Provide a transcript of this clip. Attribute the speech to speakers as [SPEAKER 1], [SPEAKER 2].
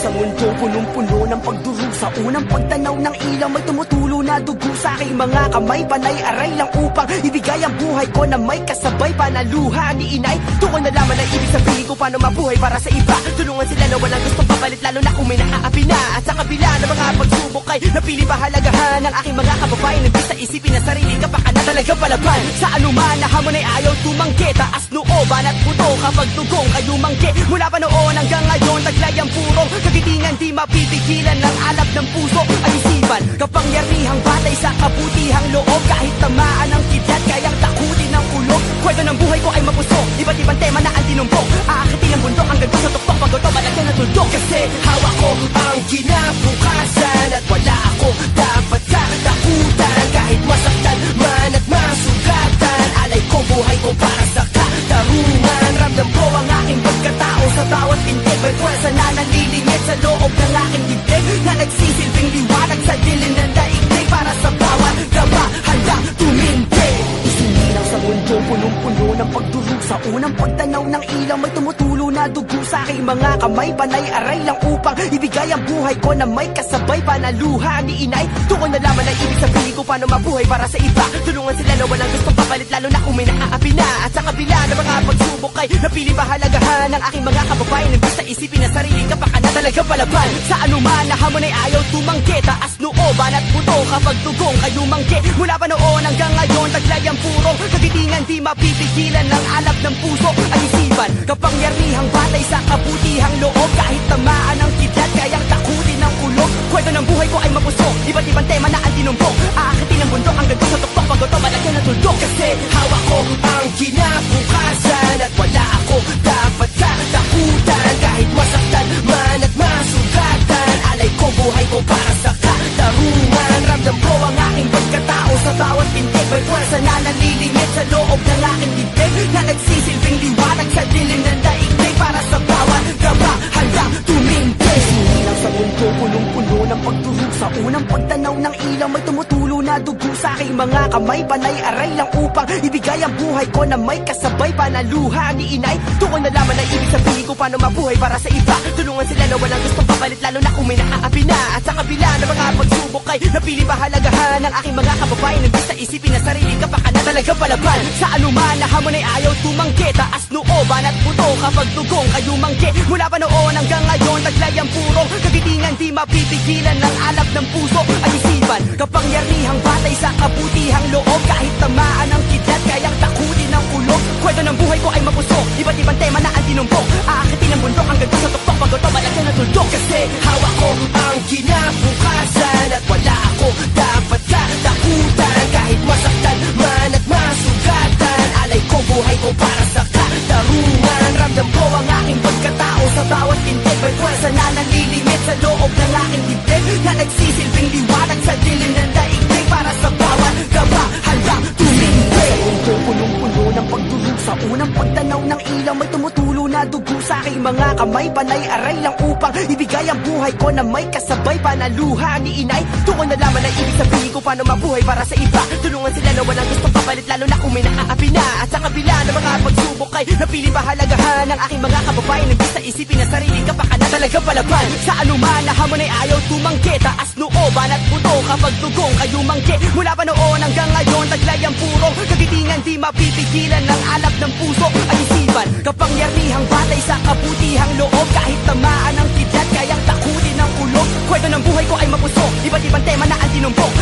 [SPEAKER 1] sa mundo punong-puno ng pagdurusa. Unang pagtanaw ng ilaw, may tumutulo na dugo sa aking mga kamay. Panay aray lang upang ibigay ang buhay ko na may kasabay panaluha ni inay. Doon ko nalaman ang ibig sabihin ko paano mabuhay para sa iba. Tulungan sila na walang gustong papalit, lalo na kung may naaapi na. At sa kabila ng mga pagsubok ay napili bahalagahan ng aking mga kababayan. Nagpis sa isipin na sarili kapaka na talaga palaban. Sa anuman na hamon ay ayaw tumanggi. Taas nooban at puto kapag tugong kayo manggi. Mula pa noon hanggang ngayon taglay ang purong kagitingan, di mapipigilan ng alab ng puso at isipan. Kapangyarihang batay sa kabutihang loob, kahit tamaan ng kidlat kayang takutin ng ulog. Kwento ng buhay ko ay mapuso, iba't ibang tema na ang tinumpok. Aakitin ang bundok hanggang doon sa tuktok, paggoto malagyan na tuldok. Kasi hawak ko ang kinabukasan at wala ako dapat katakutan. Kahit masaktan man at masugatan, alay ko buhay ko para sa katarungan. Ramdam ko ang aking pagkatao sa bawat pintig. May pwersa na nalilingit sa loob ng aking dibdib, na nagsisilbing liwanag sa dilim ng daigdig. Para sa bawat gaba handa tumindig. Isinilang sa mundo punong-puno ng pagdurusa. Unang pagtanaw ng ilaw, may tumutulo na dugo sa aking mga kamay. Panay aray lang upang ibigay ang buhay ko na may kasabay panaluha ni inay. Doon ko nalaman ang ibig sabihin ko paano mabuhay para sa iba. Tulungan sila na walang gustong papalit, lalo na kung may naaapi na. At sa kabila ng mga pagsubok ay napili bahalagahan ng aking mga kababayan. Nagpis sa isipin na sarili kapaka na talaga palaban. Sa anuman na hamon ay ayaw tumanggi. Taas nooban at puto kapag tugong kayo manggi. Mula pa noon hanggang ngayon taglay ang purong kagitingan, di mapipigilan ng alab ng puso at isipan. Kapangyarihang batay sa kabutihang loob, kahit tamaan ng kidlat kayang takutin ng ulog. Kwento ng buhay ko ay mapuso, iba't ibang tema na ang tinumpok. Aakitin ang bundok hanggang doon sa tuktok, paggoto malagyan na tuldok. Kasi hawak ko ang kinabukasan at wala ako dapat katakutan. Kahit masaktan man at masugatan, alay ko buhay ko para sa katarungan. Ramdam ko ang aking pagkatao sa bawat pintig. May pwersa na nalilingit sa loob ng aking dibdib, na nagsisilbing liwanag sa dilim ng daigdig. Para sa bawat gaba handa tumindig. Sinilang sa mundo punong-puno ng pagdurusa. Unang pagtanaw ng ilaw, may tumutulo na dugo sa aking mga kamay. Panay aray lang upang ibigay ang buhay ko na may kasabay panaluha ni inay. Doon ko nalaman ang ibig sabihin ko paano mabuhay para sa iba. Tulungan sila na walang gustong papalit, lalo na kung may naaapi na. At sa kabila ng mga pagsubok ay napili bahalagahan ng aking mga kababayan. Nagpis sa isipin na sarili kapaka na talaga palaban. Sa anuman na hamon ay ayaw tumanggi. Taas nooban at puto kapag tugong kayo manggi. Mula pa noon hanggang ngayon taglay ang purong kagitingan, di mapipigilan ng alab ng puso at isipan. Kapangyarihang batay sa kabutihang loob, kahit tamaan ng kidlat kayang takutin ng ulog. Kwento ng buhay ko ay mapuso, iba't ibang tema na ang tinumpok. Aakitin ang bundok hanggang doon sa tuktok, paggoto malagyan na tuldok. Kasi hawak ko ang kinabukasan at wala ako dapat katakutan. Kahit masaktan man at masugatan, alay ko buhay ko para sa katarungan. Ramdam ko ang aking pagkatao sa bawat pintig. May pwersa na nalilingit sa loob ng aking dibdib, na nagsisilbing liwanag sa dilim ng daigdig. Para sa bawat gaba handa tumindig. Sa mundo punong-puno ng pagdurusa. Unang pagtanaw ng ilaw, may tumutulo na dugo sa aking mga kamay. Panay aray lang upang ibigay ang buhay ko na may kasabay panaluha ni inay. Doon ko nalaman ang ibig sabihin ko paano mabuhay para sa iba. Tulungan sila na walang gustong papalit, lalo na kung may naaapi na. At sa kabila ng mga pagsubok ay napili bahalagahan ng aking mga kababayan. Nagpis sa isipin na sarili kapaka na talaga palaban. Sa anuman na hamon ay ayaw tumanggi. Taas nooban at puto kapag tugong kayo manggi. Mula pa noon hanggang ngayon taglay ang purong kagitingan, di mapipigilan ng alab ng puso at isipan. Kapangyarihang batay sa kabutihang loob, kahit tamaan ng kidlat kayang takutin ng ulog. Kwento ng buhay ko ay mapuso, iba't ibang tema na ang tinumpok.